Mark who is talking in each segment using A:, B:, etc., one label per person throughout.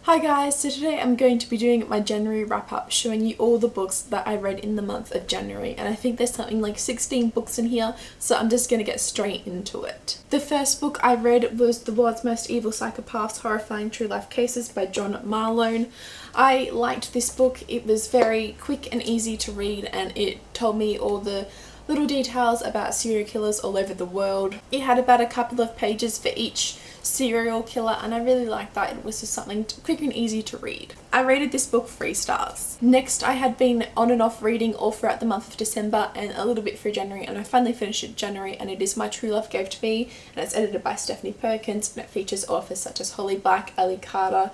A: Hi guys, so today I'm going to be doing my January wrap up, showing you all the books that I read in the month of January, and I think there's something like 16 books in here, so I'm just going to get straight into it. The first book I read was The World's Most Evil Psychopaths Horrifying True Life Cases by John Marlone. I liked this book. It was very quick and easy to read, and it told me all the little details about serial killers all over the world. It had about a couple of pages for each serial killer, and I really liked that. It was just something quick and easy to read. I rated this book 3 stars. Next, I had been on and off reading all throughout the month of December and a little bit through January, and I finally finished it January, and it is My True Love Gave to Me, and it's edited by Stephanie Perkins, and it features authors such as Holly Black, Ellie Carter,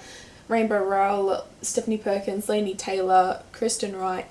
A: Rainbow Rowell, Stephanie Perkins, Laini Taylor, Kristen Wright,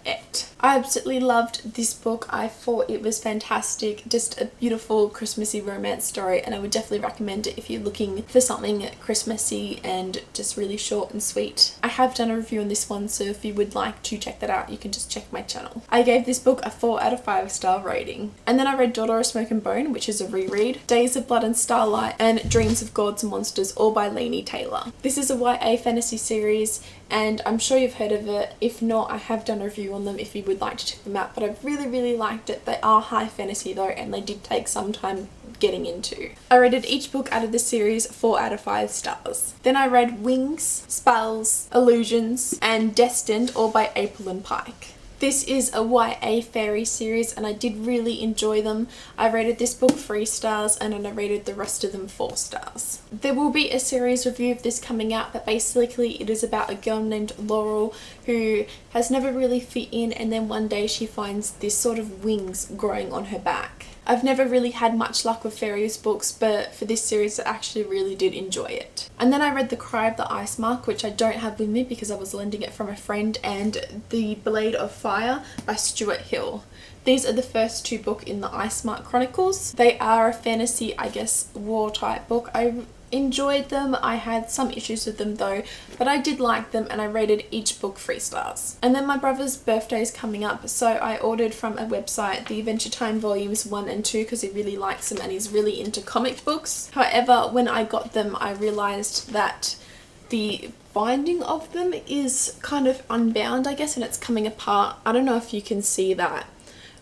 A: I absolutely loved this book. I thought it was fantastic, just a beautiful Christmassy romance story, and I would definitely recommend it if you're looking for something Christmassy and just really short and sweet. I have done a review on this one, so if you would like to check that out, you can just check my channel. I gave this book a 4 out of 5 star rating. And then I read Daughter of Smoke and Bone, which is a reread, Days of Blood and Starlight, and Dreams of Gods and Monsters, all by Laini Taylor. This is a YA fantasy series, and I'm sure you've heard of it. If not, I have done a review on them if you would like to check them out, but I really liked it. They are high fantasy though, and they did take some time getting into. I rated each book out of the series 4 out of 5 stars. Then I read Wings, Spells, Illusions, and Destined, all by April and Pike. This is a YA fairy series, and I did really enjoy them. I rated this book 3 stars, and then I rated the rest of them 4 stars. There will be a series review of this coming out, but basically it is about a girl named Laurel who has never really fit in, and then one day she finds this sort of wings growing on her back. I've never really had much luck with fairies books, but for this series I actually really did enjoy it. And then I read The Cry of the Ice Mark, which I don't have with me because I was lending it from a friend, and The Blade of Fire by Stuart Hill. These are the first 2 books in the Ice Mark Chronicles. They are a fantasy, I guess, war type book. I enjoyed them. I had some issues with them though, but I did like them, and I rated each book 3 stars. And then my brother's birthday is coming up, so I ordered from a website the Adventure Time volumes 1 and 2 because he really likes them and he's really into comic books. However, when I got them, I realized that the binding of them is kind of unbound, I guess, and it's coming apart. I don't know if you can see that,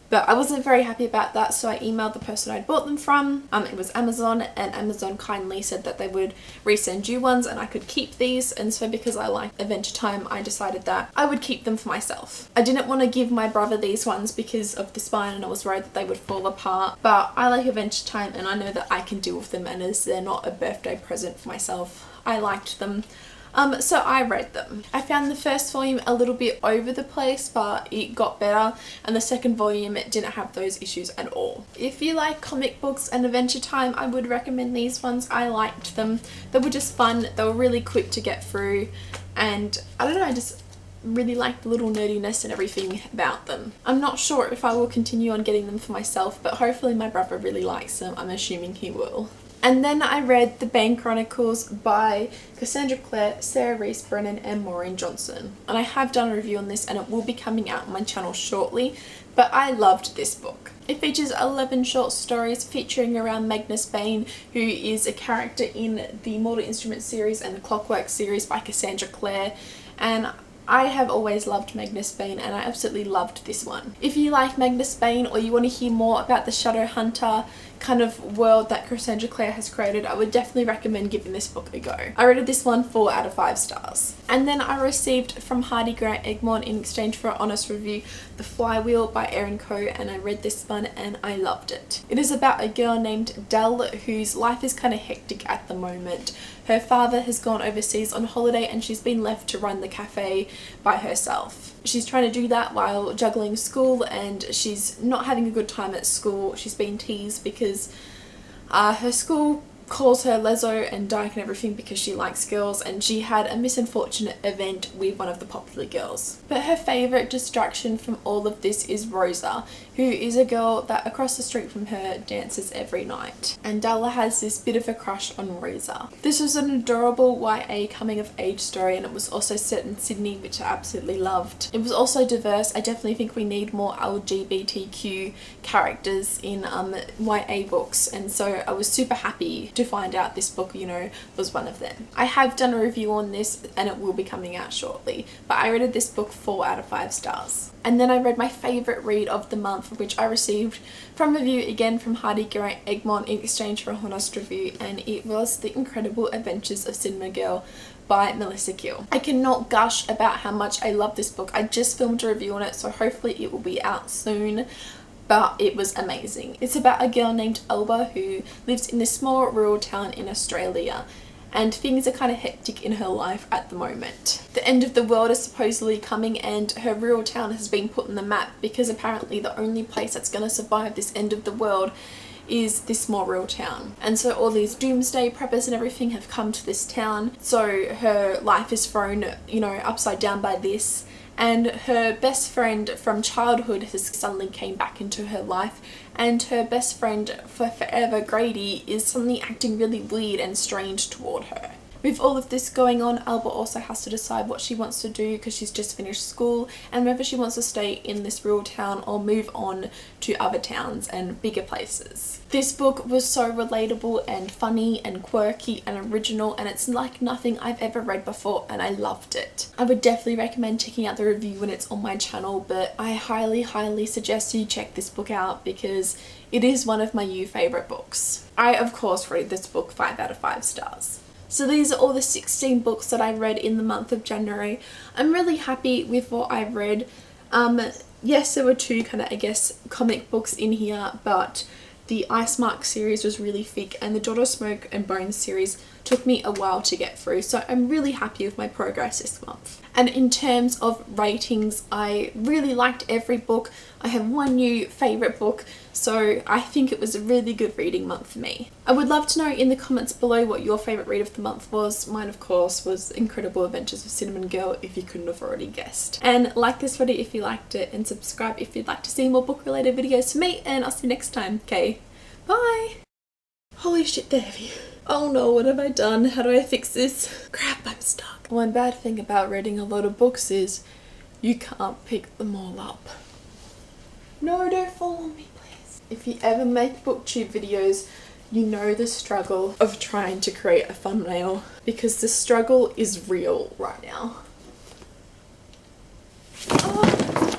A: but I wasn't very happy about that, so I emailed the person I'd bought them from. It was Amazon, and Amazon kindly said that they would resend you ones and I could keep these, and so because I like Adventure Time, I decided that I would keep them for myself. I didn't want to give my brother these ones because of the spine, and I was worried that they would fall apart, but I like Adventure Time and I know that I can deal with them, and as they're not a birthday present for myself, I liked them. So I read them. I found the first volume a little bit over the place, but it got better, and the second volume didn't have those issues at all. If you like comic books and Adventure Time, I would recommend these ones. I liked them. They were just fun. They were really quick to get through, and I don't know, I just really like the little nerdiness and everything about them. I'm not sure if I will continue on getting them for myself, but hopefully my brother really likes them. I'm assuming he will. And then I read The Bane Chronicles by Cassandra Clare, Sarah Reese Brennan, and Maureen Johnson. And I have done a review on this, and it will be coming out on my channel shortly, but I loved this book. It features 11 short stories featuring around Magnus Bane, who is a character in the Mortal Instruments series and the Clockwork series by Cassandra Clare, and I have always loved Magnus Bane, and I absolutely loved this one. If you like Magnus Bane, or you want to hear more about the Shadowhunter kind of world that Cassandra Clare has created, I would definitely recommend giving this book a go. I rated this one 4 out of 5 stars. And then I received from Heidi Grant Egmont in exchange for an honest review The Flywheel by Erin Coe, and I read this one and I loved it. It is about a girl named Dell whose life is kind of hectic at the moment. Her father has gone overseas on holiday, and she's been left to run the cafe by herself. She's trying to do that while juggling school, and she's not having a good time at school. She's been teased because her school calls her Lezo and Dyke and everything because she likes girls, and she had a misunfortunate event with one of the popular girls. But her favourite distraction from all of this is Rosa, who is a girl that across the street from her dances every night. And Della has this bit of a crush on Rosa. This was an adorable YA coming of age story, and it was also set in Sydney, which I absolutely loved. It was also diverse. I definitely think we need more LGBTQ characters in YA books, and so I was super happy to find out this book, you know, was one of them. I have done a review on this and it will be coming out shortly, but I rated this book 4 out of 5 stars. And then I read my favourite read of the month, which I received from review again from Heidi Geraint Egmont in exchange for a honest review, and it was The Incredible Adventures of Cinnamon Girl by Melissa Gill. I cannot gush about how much I love this book. I just filmed a review on it, so hopefully it will be out soon. But it was amazing. It's about a girl named Alba who lives in this small rural town in Australia, and things are kind of hectic in her life at the moment. The end of the world is supposedly coming, and her rural town has been put on the map because apparently the only place that's going to survive this end of the world is this small rural town. And so all these doomsday preppers and everything have come to this town, so her life is thrown, you know, upside down by this. And her best friend from childhood has suddenly came back into her life, and her best friend for forever, Grady, is suddenly acting really weird and strange toward her. With all of this going on, Alba also has to decide what she wants to do because she's just finished school, and whether she wants to stay in this rural town or move on to other towns and bigger places. This book was so relatable and funny and quirky and original, and it's like nothing I've ever read before, and I loved it. I would definitely recommend checking out the review when it's on my channel, but I highly suggest you check this book out because it is one of my new favourite books. I of course rated this book 5 out of 5 stars. So these are all the 16 books that I read in the month of January. I'm really happy with what I've read. Yes, there were 2 kind of, I guess, comic books in here, but the Ice Mark series was really thick, and the Daughter Smoke and Bones series took me a while to get through, so I'm really happy with my progress this month. And in terms of ratings, I really liked every book. I have one new favourite book, so I think it was a really good reading month for me. I would love to know in the comments below what your favourite read of the month was. Mine, of course, was Incredible Adventures of Cinnamon Girl, if you couldn't have already guessed. And like this video if you liked it, and subscribe if you'd like to see more book related videos from me, and I'll see you next time. Okay, bye! Holy shit, they're heavy. Oh no, what have I done? How do I fix this? Crap, I'm stuck. One bad thing about reading a lot of books is you can't pick them all up. No, don't follow me, please. If you ever make booktube videos, you know the struggle of trying to create a thumbnail, because the struggle is real right now. Oh.